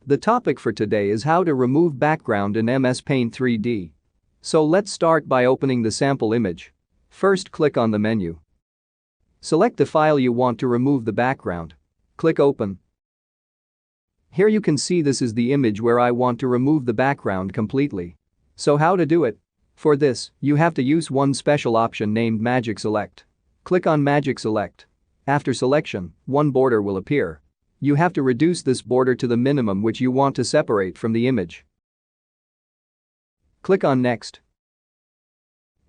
The topic for today is how to remove background in MS Paint 3D. So let's start by opening the sample image. First, click on the menu. Select the file you want to remove the background. Click Open. Here you can see this is the image where I want to remove the background completely. So how to do it? For this, you have to use one special option named Magic Select. Click on Magic Select. After selection, one border will appear. You have to reduce this border to the minimum which you want to separate from the image. Click on Next.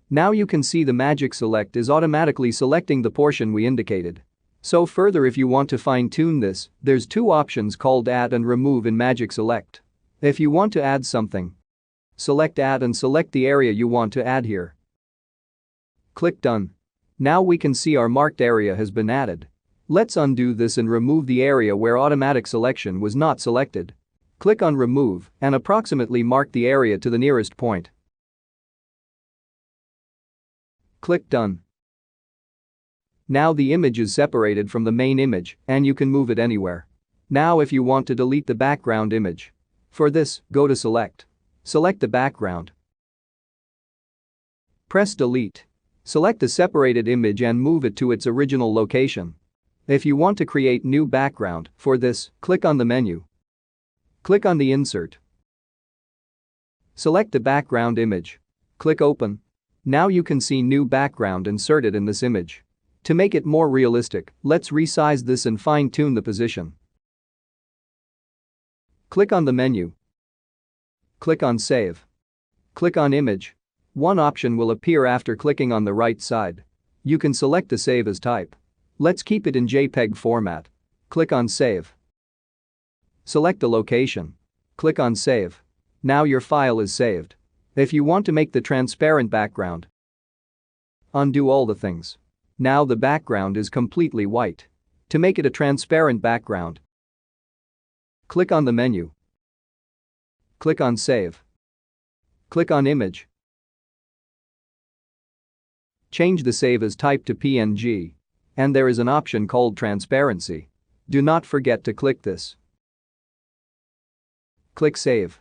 Now you can see the Magic Select is automatically selecting the portion we indicated. So further, if you want to fine-tune this, there's two options called Add and Remove in Magic Select. If you want to add something, select Add and select the area you want to add here. Click Done. Now we can see our marked area has been added. Let's undo this and remove the area where automatic selection was not selected. Click on Remove and approximately mark the area to the nearest point. Click Done. Now the image is separated from the main image and you can move it anywhere. Now if you want to delete the background image. For this, go to Select. Select the background. Press Delete. Select the separated image and move it to its original location. If you want to create new background, for this, click on the menu. Click on the Insert. Select the background image. Click Open. Now you can see new background inserted in this image. To make it more realistic, let's resize this and fine-tune the position. Click on the menu. Click on Save. Click on Image. One option will appear after clicking on the right side. You can select the Save as type. Let's keep it in JPEG format. Click on Save. Select the location. Click on Save. Now your file is saved. If you want to make the transparent background, undo all the things. Now the background is completely white. To make it a transparent background, click on the menu. Click on Save. Click on Image. Change the save as type to PNG. And there is an option called Transparency. Do not forget to click this. Click Save.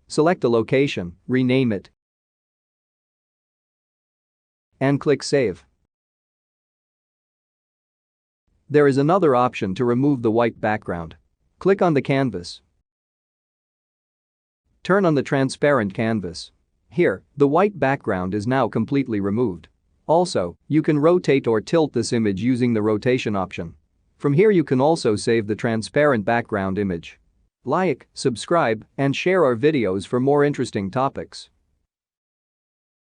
Select the location, rename it, and click Save. There is another option to remove the white background. Click on the canvas. Turn on the transparent canvas. Here, the white background is now completely removed. Also, you can rotate or tilt this image using the rotation option. From here you can also save the transparent background image. Like, subscribe, and share our videos for more interesting topics.